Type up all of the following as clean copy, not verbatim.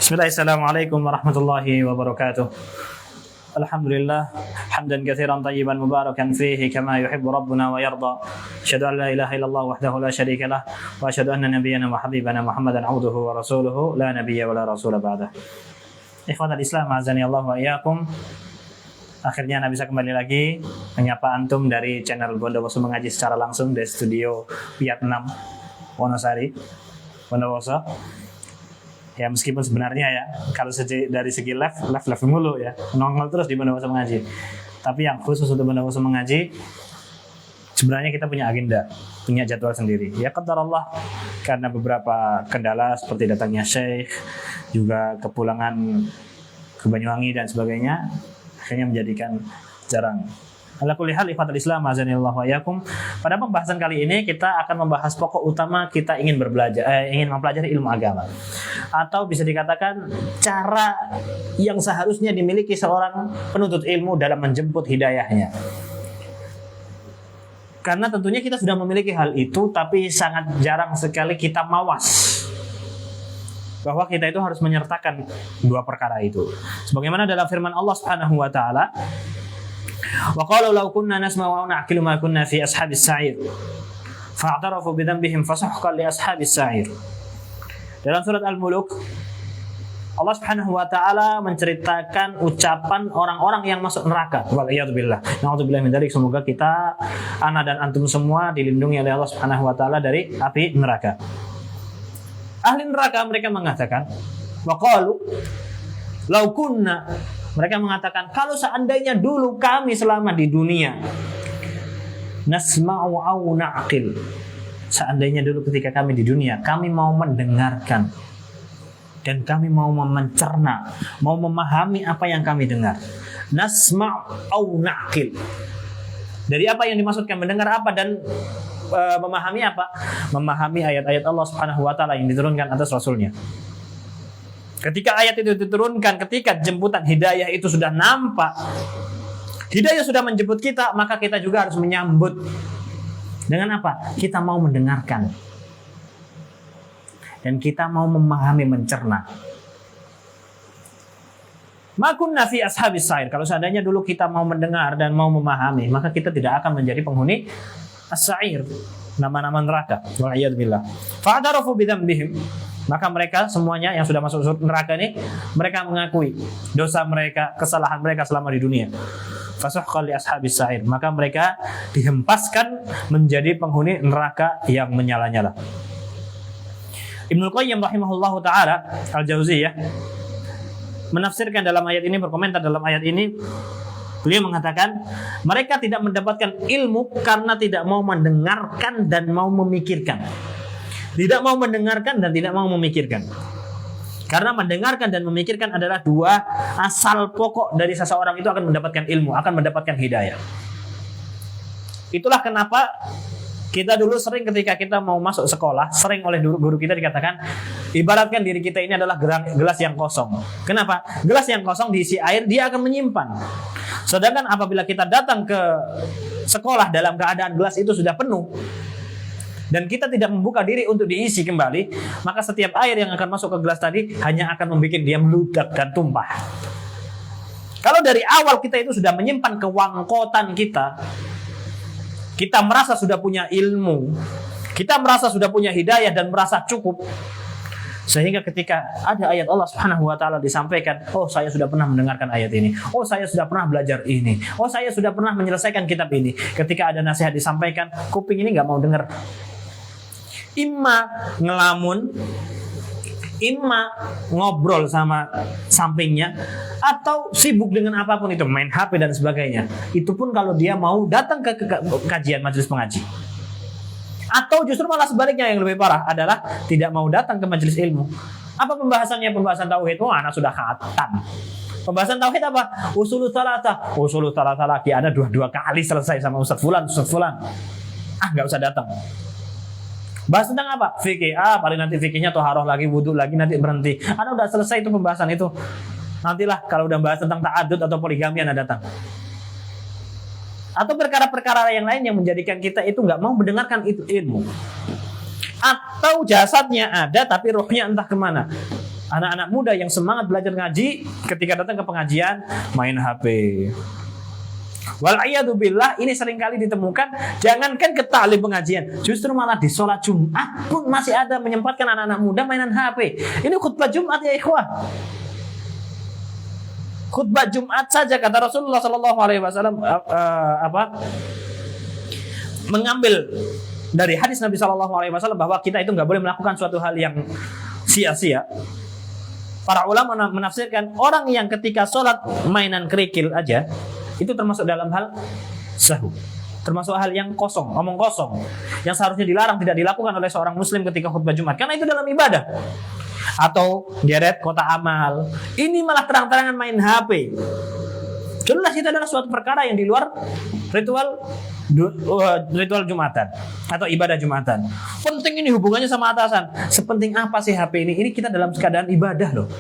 Bismillahirrahmanirrahim warahmatullahi wabarakatuh. Alhamdulillah hamdan katsiran tayyiban mubarakan fihi kama yuhibbu rabbuna wa yarda. Asyhadu an la ilaha illallah wahdahu la syarika lah wa asyhadu anna nabiyyana wa habibana Muhammadan abduhu wa rasuluhu la nabiyya wa la rasula ba'dah. Ikhwatal Islam azani Allah wa iyyakum. Akhirnya Anda bisa kembali lagi menyapa antum dari channel Bondowoso mengaji secara langsung dari studio Piat 6 Wonosari, Bondowoso. Ya meskipun sebenarnya ya kalau dari segi live mulu ya, nongol terus di Bondowoso mengaji. Tapi yang khusus untuk Bondowoso mengaji, sebenarnya kita punya agenda, punya jadwal sendiri. Ya qadarullah, karena beberapa kendala seperti datangnya Syekh, juga kepulangan ke Banyuwangi dan sebagainya, akhirnya menjadikan jarang. Ala kulli hal ikhwatul Islam azanillahu wa iyyakum. Pada pembahasan kali ini kita akan membahas pokok utama kita ingin ingin mempelajari ilmu agama. Atau bisa dikatakan cara yang seharusnya dimiliki seorang penuntut ilmu dalam menjemput hidayahnya. Karena tentunya kita sudah memiliki hal itu, tapi sangat jarang sekali kita mawas bahwa kita itu harus menyertakan dua perkara itu. Sebagaimana dalam firman Allah Subhanahu wa taala, "Wa qalu law kunna nasma'u aw na'qilu ma kunna fi ashabis sa'ir." Fa'tarafu bi dhanbihim fasuhqan li ashabis sa'ir. Dalam surat Al-Muluk, Allah Subhanahu wa taala menceritakan ucapan orang-orang yang masuk neraka. Waliyadzubillah. Na'udzubillah min dzalik. Semoga kita, ana dan antum semua dilindungi oleh Allah Subhanahu wa taala dari api neraka. Ahli neraka mereka mengatakan, wa qalu law kunna, mereka mengatakan kalau seandainya dulu kami selama di dunia nasma'u aw na'qil, seandainya dulu ketika kami di dunia kami mau mendengarkan dan kami mau mencerna, mau memahami apa yang kami dengar. Nasma'u aw na'qil, dari apa yang dimaksudkan mendengar apa dan memahami apa? Memahami ayat-ayat Allah Subhanahu wa taala yang diturunkan atas rasulnya. Ketika ayat itu diturunkan, ketika jemputan hidayah itu sudah nampak, hidayah sudah menjemput kita, maka kita juga harus menyambut dengan apa? Kita mau mendengarkan dan kita mau memahami, mencerna. Ma kunna fi ashabis sa'ir. Kalau seandainya dulu kita mau mendengar dan mau memahami, maka kita tidak akan menjadi penghuni as-sa'ir, nama-nama neraka. Waliyadzubillah. Fa'tarafu bi dzambihim. Maka mereka semuanya yang sudah masuk neraka ini, mereka mengakui dosa mereka, kesalahan mereka selama di dunia. Fasuhqan li ashabis sa'ir. Maka mereka dihempaskan menjadi penghuni neraka yang menyala-nyala. Ibnu Qayyim rahimahullahu taala Al-Jauziyah menafsirkan dalam ayat ini, berkomentar dalam ayat ini, beliau mengatakan mereka tidak mendapatkan ilmu karena tidak mau mendengarkan dan mau memikirkan. Tidak mau mendengarkan dan tidak mau memikirkan. Karena mendengarkan dan memikirkan adalah dua asal pokok dari seseorang itu akan mendapatkan ilmu, akan mendapatkan hidayah. Itulah kenapa kita dulu sering ketika kita mau masuk sekolah, sering oleh guru kita dikatakan, ibaratkan diri kita ini adalah gelas yang kosong. Kenapa? Gelas yang kosong diisi air, dia akan menyimpan. Sedangkan apabila kita datang ke sekolah dalam keadaan gelas itu sudah penuh dan kita tidak membuka diri untuk diisi kembali, maka setiap air yang akan masuk ke gelas tadi hanya akan membuat dia meludak dan tumpah. Kalau dari awal kita itu sudah menyimpan kewangkotan kita merasa sudah punya ilmu, kita merasa sudah punya hidayah dan merasa cukup, sehingga ketika ada ayat Allah Subhanahu wa taala disampaikan, oh saya sudah pernah mendengarkan ayat ini, oh saya sudah pernah belajar ini, oh saya sudah pernah menyelesaikan kitab ini. Ketika ada nasihat disampaikan, kuping ini nggak mau dengar. Imma ngelamun, imma ngobrol sama sampingnya, atau sibuk dengan apapun itu, main HP dan sebagainya. Itu pun kalau dia mau datang ke kajian majelis pengaji. Atau justru malah sebaliknya, yang lebih parah adalah tidak mau datang ke majelis ilmu. Apa pembahasannya? Pembahasan tauhid. Oh, anak sudah khatam. Pembahasan tauhid apa? Usulul tsalatsa. Usulul tsalatsa lagi ada dua kali selesai sama Ustaz Fulan. Ah, nggak usah datang. Bahas tentang apa? Fikih. Paling nanti fikihnya toharoh lagi, wudhu lagi, nanti berhenti. Anda udah selesai itu pembahasan itu. Nantilah kalau udah bahas tentang ta'adud atau poligami Anda datang. Atau perkara-perkara yang lain yang menjadikan kita itu nggak mau mendengarkan itu ilmu. Atau jasadnya ada tapi rohnya entah kemana. Anak-anak muda yang semangat belajar ngaji, ketika datang ke pengajian main HP. Wal'iyadu billah, ini seringkali ditemukan. Jangankan ke ta'lim pengajian, justru malah di sholat Jumat pun masih ada menyempatkan anak-anak muda mainan HP. Ini khutbah Jumat ya ikhwah. Khutbah Jumat saja kata Rasulullah SAW mengambil dari hadis Nabi SAW bahwa kita itu nggak boleh melakukan suatu hal yang sia-sia. Para ulama menafsirkan orang yang ketika sholat mainan kerikil aja itu termasuk dalam hal sahwu, termasuk hal yang kosong, omong kosong, yang seharusnya dilarang, tidak dilakukan oleh seorang muslim ketika khutbah Jumat, karena itu dalam ibadah. Atau deret kota amal, ini malah terang-terangan main HP. Jelas itu adalah suatu perkara yang di luar ritual Jumatan atau ibadah Jumatan. Penting ini hubungannya sama atasan. Sepenting apa sih HP ini? Ini kita dalam keadaan ibadah loh.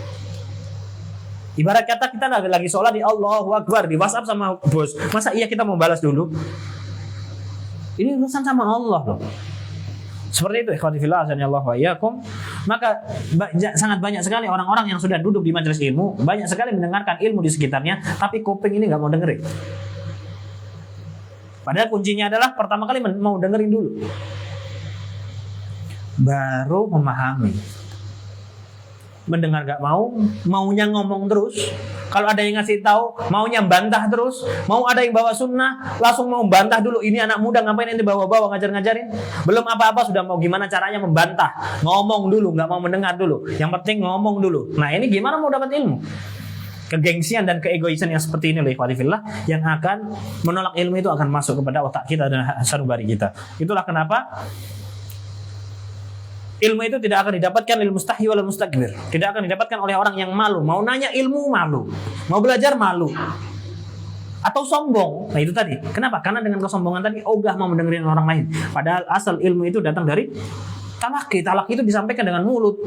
Ibarat kata kita lagi sholat di Allahu Akbar, di WhatsApp sama bos. Masa iya kita mau balas dulu? Ini urusan sama Allah loh. Seperti itu ikhwati fillah azanillahu wa iyyakum. Maka sangat banyak sekali orang-orang yang sudah duduk di majelis ilmu, banyak sekali mendengarkan ilmu di sekitarnya, tapi kuping ini nggak mau dengerin. Padahal kuncinya adalah pertama kali mau dengerin dulu, baru memahami. Mendengar gak mau, maunya ngomong terus. Kalau ada yang ngasih tahu, maunya bantah terus. Mau ada yang bawa sunnah, langsung mau bantah dulu. Ini anak muda ngapain ini bawa-bawa ngajar-ngajarin? Belum apa-apa sudah mau gimana caranya membantah. Ngomong dulu, gak mau mendengar dulu. Yang penting ngomong dulu. Nah ini gimana mau dapat ilmu? Kegengsian dan keegoisan yang seperti ini loh ikhwati fillah, yang akan menolak ilmu itu akan masuk kepada otak kita dan sanubari kita. Itulah kenapa ilmu itu tidak akan didapatkan lil mustahi wal mustakbir. Tidak akan didapatkan oleh orang yang malu. Mau nanya ilmu malu, mau belajar malu, atau sombong. Nah itu tadi. Kenapa? Karena dengan kesombongan tadi ogah mau mendengarin orang lain. Padahal asal ilmu itu datang dari talaki. Talaki itu disampaikan dengan mulut.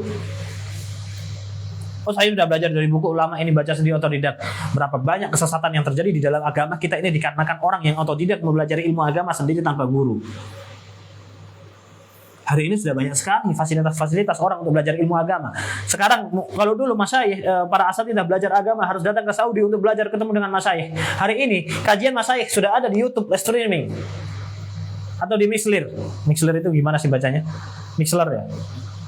Oh saya sudah belajar dari buku ulama ini, baca sendiri otodidak. Berapa banyak kesesatan yang terjadi di dalam agama kita ini dikarenakan orang yang otodidak mempelajari ilmu agama sendiri tanpa guru. Hari ini sudah banyak sekali fasilitas-fasilitas orang untuk belajar ilmu agama. Sekarang kalau dulu masyayikh, para asatidzah belajar agama harus datang ke Saudi untuk belajar ketemu dengan masyayikh. Hari ini kajian masyayikh sudah ada di YouTube streaming atau di Mixler. Mixler itu gimana sih bacanya? Mixler ya.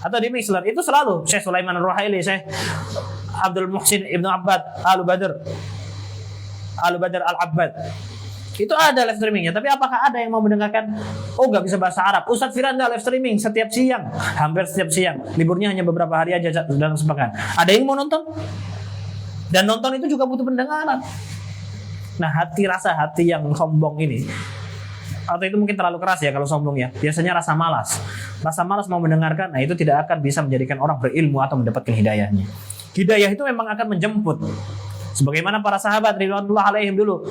Atau di Mixler itu selalu Syekh Sulaiman Ar-Ruhaili, Syekh Abdul Muhsin Ibnu Abbad Al-Badr Al-Abbad. Itu ada live streamingnya, tapi apakah ada yang mau mendengarkan? Oh nggak bisa bahasa Arab. Ustadz Firanda live streaming setiap siang, hampir setiap siang. Liburnya hanya beberapa hari aja dalam sepekan. Ada yang mau nonton? Dan nonton itu juga butuh pendengaran. Nah rasa hati yang sombong ini, atau itu mungkin terlalu keras ya kalau sombong ya. Biasanya rasa malas mau mendengarkan. Nah itu tidak akan bisa menjadikan orang berilmu atau mendapatkan hidayahnya. Hidayah itu memang akan menjemput. Sebagaimana para sahabat ridwanullah alaihim dulu,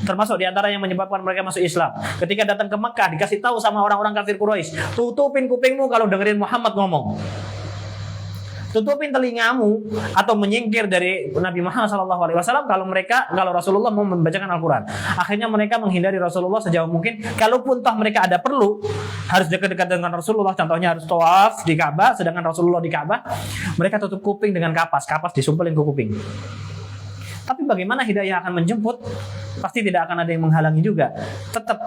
termasuk diantara yang menyebabkan mereka masuk Islam. Ketika datang ke Mekah dikasih tahu sama orang-orang kafir Quraisy, tutupin kupingmu kalau dengerin Muhammad ngomong. Tutupin telingamu atau menyingkir dari Nabi Muhammad SAW kalau Rasulullah mau membacakan Al-Quran. Akhirnya mereka menghindari Rasulullah sejauh mungkin. Kalaupun toh mereka ada perlu harus dekat-dekat dengan Rasulullah, contohnya harus tawaf di Ka'bah, sedangkan Rasulullah di Ka'bah, mereka tutup kuping dengan kapas disumpelin ke kuping. Tapi bagaimana hidayah akan menjemput? Pasti tidak akan ada yang menghalangi juga. Tetap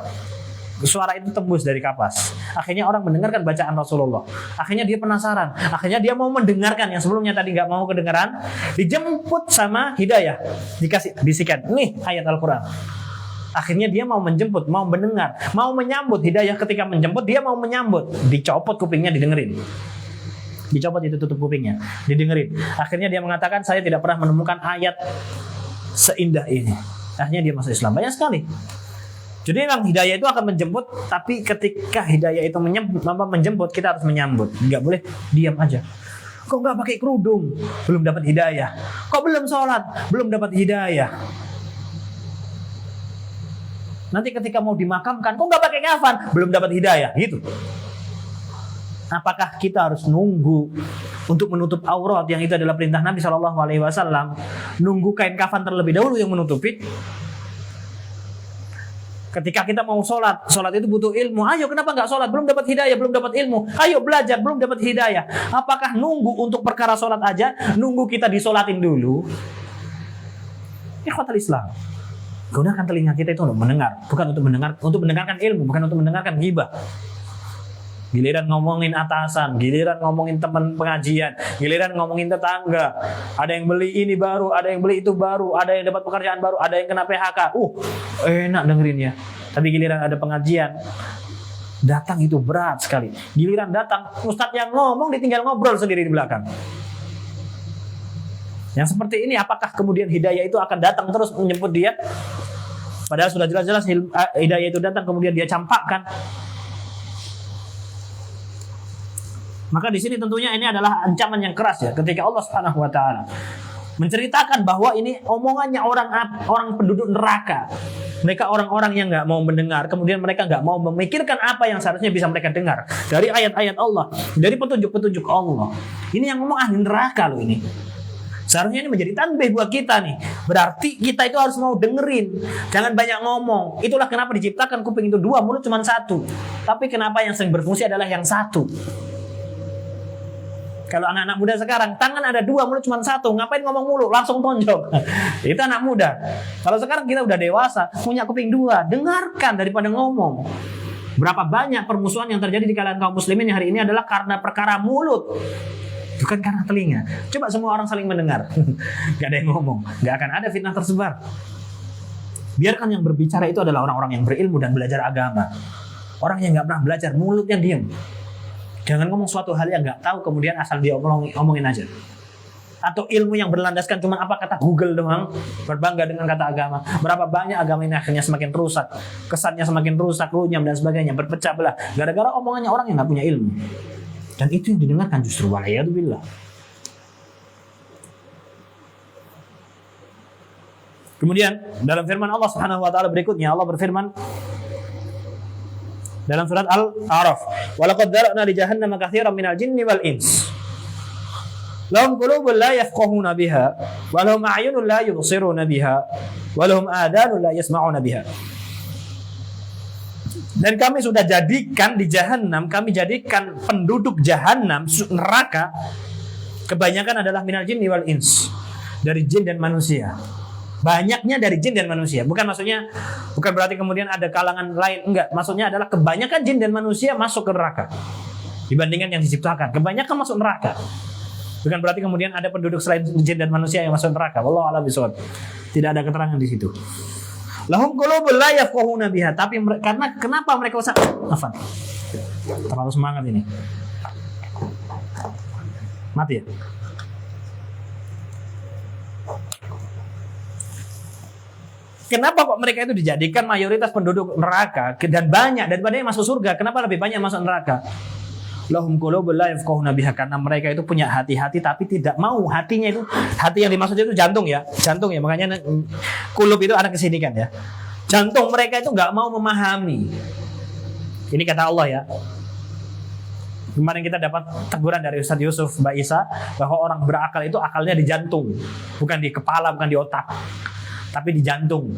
suara itu tembus dari kapas. Akhirnya orang mendengarkan bacaan Rasulullah. Akhirnya dia penasaran. Akhirnya dia mau mendengarkan yang sebelumnya tadi nggak mau kedengaran. Dijemput sama hidayah. Dikasih bisikan. Nih ayat Al-Quran. Akhirnya dia mau menjemput, mau mendengar, mau menyambut. Hidayah ketika menjemput dia mau menyambut. Dicopot kupingnya, didengerin. Dicopot itu tutup kupingnya, didengerin. Akhirnya dia mengatakan saya tidak pernah menemukan ayat seindah ini. Akhirnya dia masuk Islam. Banyak sekali. Jadi memang hidayah itu akan menjemput, tapi ketika hidayah itu menjemput, kita harus menyambut. Nggak boleh diam aja. Kok nggak pakai kerudung? Belum dapat hidayah. Kok belum sholat? Belum dapat hidayah. Nanti ketika mau dimakamkan, kok nggak pakai kafan? Belum dapat hidayah. Gitu. Apakah kita harus nunggu untuk menutup aurat yang itu adalah perintah Nabi SAW? Nunggu kain kafan terlebih dahulu yang menutupi? Ketika kita mau sholat itu butuh ilmu. Ayo, kenapa nggak sholat? Belum dapat hidayah, belum dapat ilmu. Ayo belajar, belum dapat hidayah. Apakah nunggu untuk perkara sholat aja? Nunggu kita disolatin dulu? Ikhwatal Islam, gunakan telinga kita itu untuk mendengar, bukan untuk mendengarkan ilmu, bukan untuk mendengarkan ghibah. Giliran ngomongin atasan, giliran ngomongin teman pengajian, giliran ngomongin tetangga. Ada yang beli ini baru, ada yang beli itu baru, ada yang dapat pekerjaan baru, ada yang kena PHK. Enak dengerinnya. Tapi giliran ada pengajian, datang itu berat sekali. Giliran datang, ustadz yang ngomong ditinggal ngobrol sendiri di belakang. Yang seperti ini, apakah kemudian hidayah itu akan datang terus menjemput dia? Padahal sudah jelas-jelas hidayah itu datang, kemudian dia campakkan. Maka di sini tentunya ini adalah ancaman yang keras ya, ketika Allah Subhanahu wa taala menceritakan bahwa ini omongannya orang penduduk neraka. Mereka orang-orang yang nggak mau mendengar, kemudian mereka nggak mau memikirkan apa yang seharusnya bisa mereka dengar dari ayat-ayat Allah, dari petunjuk-petunjuk Allah. Ini yang ngomong ahli neraka loh ini. Seharusnya ini menjadi tanbih buat kita nih. Berarti kita itu harus mau dengerin, jangan banyak ngomong. Itulah kenapa diciptakan kuping itu dua, mulut cuma satu. Tapi kenapa yang sering berfungsi adalah yang satu? Kalau anak-anak muda sekarang, tangan ada dua, mulut cuma satu. Ngapain ngomong mulu? Langsung tonjok. Itu anak muda. Kalau sekarang kita udah dewasa, punya kuping dua. Dengarkan daripada ngomong. Berapa banyak permusuhan yang terjadi di kalangan kaum muslimin hari ini adalah karena perkara mulut. Bukan karena telinga. Coba semua orang saling mendengar. Gak ada yang ngomong. Gak akan ada fitnah tersebar. Biarkan yang berbicara itu adalah orang-orang yang berilmu dan belajar agama. Orang yang gak pernah belajar, mulutnya diam. Jangan ngomong suatu hal yang nggak tahu kemudian asal dia omongin aja. Atau ilmu yang berlandaskan cuma apa kata Google doang, berbangga dengan kata agama. Berapa banyak agama ini akhirnya semakin rusak, kesannya semakin rusak, runyam dan sebagainya, berpecah belah gara-gara omongannya orang yang nggak punya ilmu. Dan itu yang didengarkan justru waliyadzubillah. Kemudian dalam firman Allah Subhanahu wa taala berikutnya, Allah berfirman dalam surat Al-A'raf, "Walaqad dzara'na li jahannama katsiran minal jinni wal ins. Lahum qulubun la yafqahuna biha, wa lahum a'yunun la yubsiruna biha, wa lahum adhanun la yasma'una biha." Dan kami sudah jadikan di Jahannam, kami jadikan penduduk Jahannam, neraka, kebanyakan adalah minal jinni wal ins, dari jin dan manusia. Banyaknya dari jin dan manusia. Bukan berarti kemudian ada kalangan lain, enggak. Maksudnya adalah kebanyakan jin dan manusia masuk ke neraka dibandingkan yang diciptakan. Kebanyakan masuk neraka. Bukan berarti kemudian ada penduduk selain jin dan manusia yang masuk neraka. Wallahu a'lam bishawab. Tidak ada keterangan di situ. Lahum qulubun la yafqahuna biha, tapi karena kenapa mereka usah terlalu semangat ini. Mati ya? Kenapa kok mereka itu dijadikan mayoritas penduduk neraka dan banyak daripada yang masuk surga? Kenapa lebih banyak masuk neraka? Lahum qulubun la yafqahuna biha, karena mereka itu punya hati-hati tapi tidak mau. Hatinya itu, hati yang dimaksud itu jantung ya, makanya kulub itu ada kesini kan ya. Jantung mereka itu nggak mau memahami. Ini kata Allah ya. Kemarin kita dapat teguran dari Ustadz Yusuf Mbak Isa bahwa orang berakal itu akalnya di jantung, bukan di kepala, bukan di otak, tapi di jantung.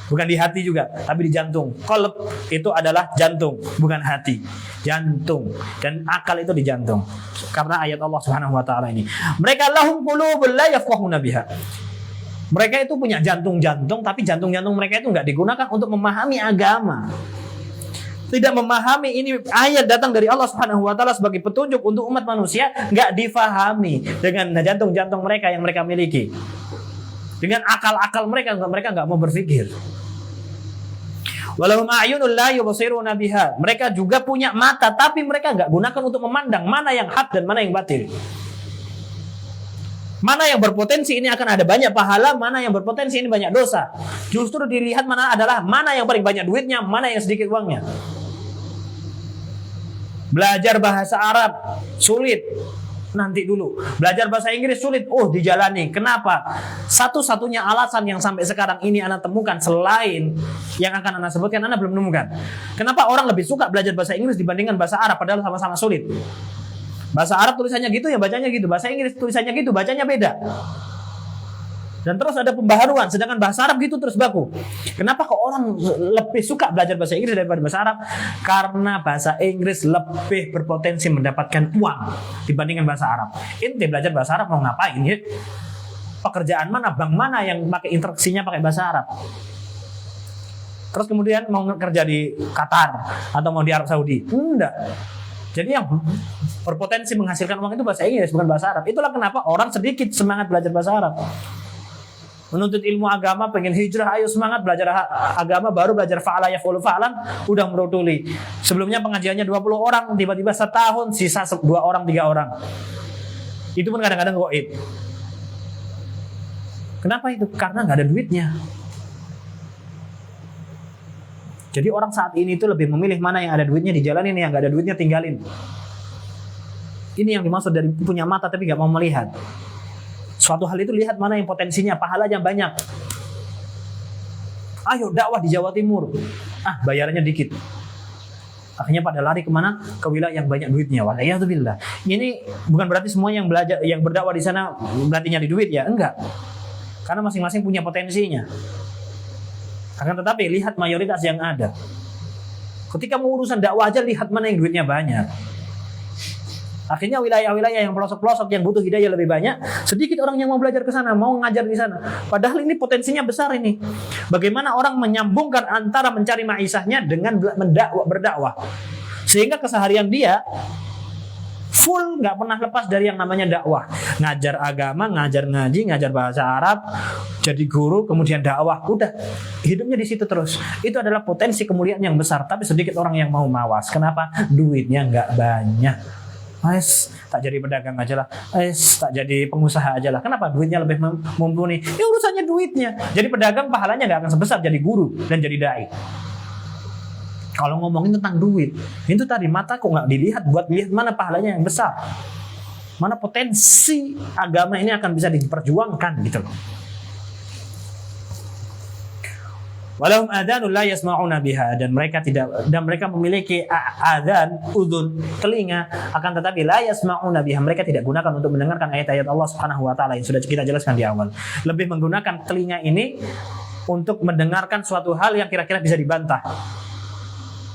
Bukan di hati juga, tapi di jantung. Qalb itu adalah jantung, bukan hati. Jantung. Dan akal itu di jantung. Karena ayat Allah Subhanahu wa taala ini. Mereka lahum qulubun la yafqahuna biha. Mereka itu punya jantung-jantung, tapi jantung-jantung mereka itu enggak digunakan untuk memahami agama. Tidak memahami ini ayat datang dari Allah Subhanahu wa taala sebagai petunjuk untuk umat manusia, enggak difahami dengan jantung-jantung mereka yang mereka miliki. Dengan akal-akal mereka nggak mau berpikir. Walahum a'yunun la yubsiruna biha. Mereka juga punya mata, tapi mereka nggak gunakan untuk memandang mana yang hak dan mana yang batil. Mana yang berpotensi ini akan ada banyak pahala, mana yang berpotensi ini banyak dosa. Justru dilihat mana yang paling banyak duitnya, mana yang sedikit uangnya. Belajar bahasa Arab sulit. Nanti dulu. Belajar bahasa Inggris sulit. Dijalani. Kenapa? Satu-satunya alasan yang sampai sekarang ini Anda temukan selain yang akan Anda sebutkan, Anda belum menemukan. Kenapa orang lebih suka belajar bahasa Inggris dibandingkan bahasa Arab padahal sama-sama sulit? Bahasa Arab tulisannya gitu ya bacanya gitu. Bahasa Inggris tulisannya gitu, bacanya beda. Dan terus ada pembaharuan, sedangkan bahasa Arab gitu terus baku. Kenapa kok orang lebih suka belajar bahasa Inggris daripada bahasa Arab? Karena bahasa Inggris lebih berpotensi mendapatkan uang dibandingkan bahasa Arab. Inti belajar bahasa Arab mau ngapain ya? Pekerjaan mana, bank mana yang pakai interaksinya pakai bahasa Arab? Terus kemudian mau kerja di Qatar atau mau di Arab Saudi? Enggak. Jadi yang berpotensi menghasilkan uang itu bahasa Inggris, bukan bahasa Arab. Itulah kenapa orang sedikit semangat belajar bahasa Arab. Menuntut ilmu agama, pengen hijrah, ayo semangat belajar agama, baru belajar fa'ala yaf'ulu fa'lan, udah merotuli. Sebelumnya pengajiannya 20 orang, tiba-tiba setahun sisa 2 orang, 3 orang. Itu pun kadang-kadang goib. Kenapa itu? Karena nggak ada duitnya. Jadi orang saat ini itu lebih memilih mana yang ada duitnya dijalanin, yang nggak ada duitnya tinggalin. Ini yang dimaksud dari punya mata tapi nggak mau melihat. Suatu hal itu lihat mana yang potensinya, pahalanya banyak. Ayo dakwah di Jawa Timur. Bayarannya dikit. Akhirnya pada lari kemana? Ke wilayah yang banyak duitnya. Waliyadzubillah. Ini bukan berarti semua yang belajar, yang berdakwah di sana berarti nyari duit ya, enggak. Karena masing-masing punya potensinya. Akan tetapi lihat mayoritas yang ada. Ketika mau urusan dakwah aja lihat mana yang duitnya banyak. Akhirnya wilayah-wilayah yang pelosok-pelosok yang butuh hidayah lebih banyak, sedikit orang yang mau belajar ke sana, mau ngajar di sana. Padahal ini potensinya besar ini. Bagaimana orang menyambungkan antara mencari maisahnya dengan berdakwah. Sehingga keseharian dia full, nggak pernah lepas dari yang namanya dakwah. Ngajar agama, ngajar ngaji, ngajar bahasa Arab, jadi guru, kemudian dakwah. Udah, hidupnya di situ terus. Itu adalah potensi kemuliaan yang besar. Tapi sedikit orang yang mau mawas. Kenapa? Duitnya nggak banyak. Tak jadi pedagang aja lah. Tak jadi pengusaha aja lah. Kenapa? Duitnya lebih mumpuni. Ya urusannya duitnya. Jadi pedagang pahalanya nggak akan sebesar jadi guru dan jadi dai. Kalau ngomongin tentang duit, itu tadi mata kok nggak dilihat buat lihat mana pahalanya yang besar, mana potensi agama ini akan bisa diperjuangkan gitu loh. Walahum adhanun la yasma'una biha, dan mereka memiliki adzan, udhun, telinga, akan tetapi la yasma'una biha, mereka tidak gunakan untuk mendengarkan ayat-ayat Allah Subhanahu wa taala yang sudah kita jelaskan di awal. Lebih menggunakan telinga ini untuk mendengarkan suatu hal yang kira-kira bisa dibantah.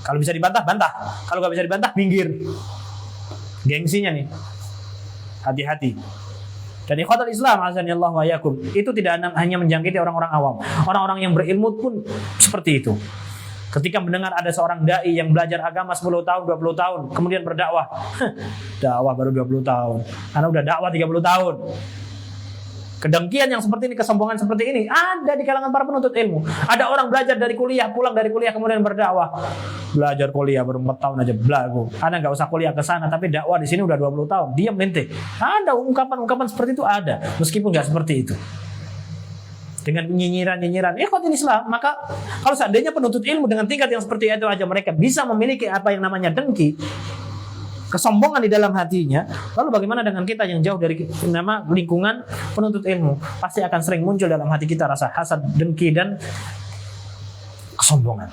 Kalau bisa dibantah, bantah. Kalau nggak bisa dibantah, minggir. Gengsinya nih. Hati-hati. Dan ikhwatul Islam, azanillahu wa iyyakum, itu tidak hanya menjangkiti orang-orang awam. Orang-orang yang berilmu pun seperti itu. Ketika mendengar ada seorang dai yang belajar agama 10 tahun, 20 tahun, kemudian berdakwah. Dakwah baru 20 tahun. Karena udah dakwah 30 tahun. Kedengkian yang seperti ini, kesombongan seperti ini ada di kalangan para penuntut ilmu. Ada orang belajar dari kuliah, pulang dari kuliah kemudian berdakwah. Belajar kuliah baru 4 tahun aja belagu. Anda nggak usah kuliah ke sana, tapi dakwah di sini udah 20 tahun. Diam ente. Ada ungkapan-ungkapan seperti itu ada, meskipun nggak seperti itu. Dengan nyinyiran-nyinyiran, ikhwatul Islam, maka kalau seandainya penuntut ilmu dengan tingkat yang seperti itu aja mereka bisa memiliki apa yang namanya dengki, kesombongan di dalam hatinya, lalu bagaimana dengan kita yang jauh dari nama lingkungan penuntut ilmu? Pasti akan sering muncul dalam hati kita rasa hasad, dengki, dan kesombongan.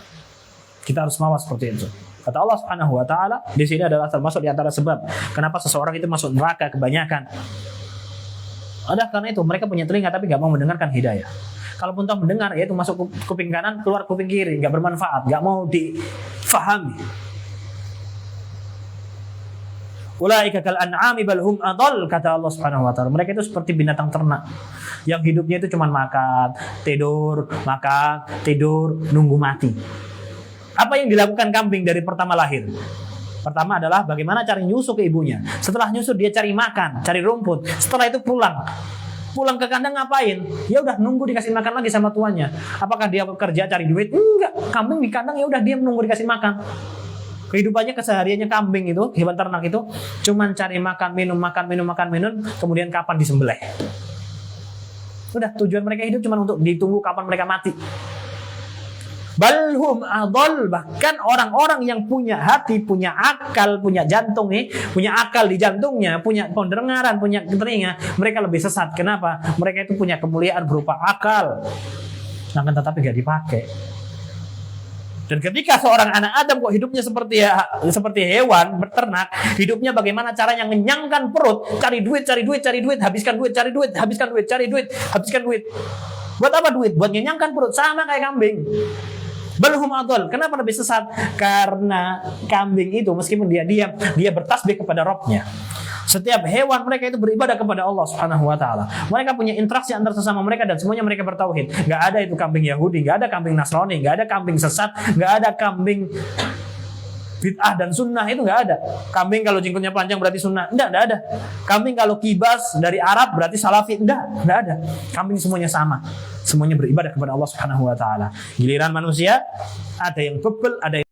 Kita harus mawas seperti itu. Kata Allah Subhanahu wa taala, di sini adalah termasuk di antara sebab kenapa seseorang itu masuk neraka kebanyakan. Ada karena itu mereka punya telinga tapi nggak mau mendengarkan hidayah. Kalaupun tahu mendengar, yaitu masuk kuping kanan, keluar kuping kiri, nggak bermanfaat, nggak mau difahami. Ulaika kal an'ami bal hum adall, kata Allah Subhanahu wa taala. Mereka itu seperti binatang ternak yang hidupnya itu cuma makan, tidur, nunggu mati. Apa yang dilakukan kambing dari pertama lahir? Pertama adalah bagaimana cari nyusu ke ibunya. Setelah nyusu dia cari makan, cari rumput. Setelah itu pulang ke kandang ngapain? Ya udah nunggu dikasih makan lagi sama tuannya. Apakah dia bekerja cari duit? Enggak. Kambing di kandang ya udah dia menunggu dikasih makan. Kehidupannya kesehariannya kambing itu, hewan ternak itu cuman cari makan, minum, kemudian kapan disembelih. Udah, tujuan mereka hidup cuma untuk ditunggu kapan mereka mati. Balhum adol, bahkan orang-orang yang punya hati, punya akal, punya jantung nih, punya akal di jantungnya, punya pendengaran, punya telinga, mereka lebih sesat. Kenapa? Mereka itu punya kemuliaan berupa akal, akan tetapi gak dipakai. Dan ketika seorang anak Adam kok hidupnya seperti hewan, beternak, hidupnya bagaimana caranya ngenyangkan perut, cari duit, habiskan duit, cari duit, habiskan duit, cari duit, habiskan duit. Buat apa duit? Buat ngenyangkan perut, sama kayak kambing. Balhum adol. Kenapa lebih sesat? Karena kambing itu meskipun dia diam, dia bertasbih kepada Rabb-nya. Setiap hewan mereka itu beribadah kepada Allah Subhanahu wa taala. Mereka punya interaksi antar sesama mereka dan semuanya mereka bertauhid. Enggak ada itu kambing Yahudi, enggak ada kambing Nasrani, enggak ada kambing sesat, enggak ada kambing bid'ah dan sunnah, itu enggak ada. Kambing kalau jenggotnya panjang berarti sunnah. Enggak ada. Kambing kalau kibas dari Arab berarti salafi. Enggak ada. Kambing semuanya sama. Semuanya beribadah kepada Allah Subhanahu wa taala. Giliran manusia ada yang bebel, ada yang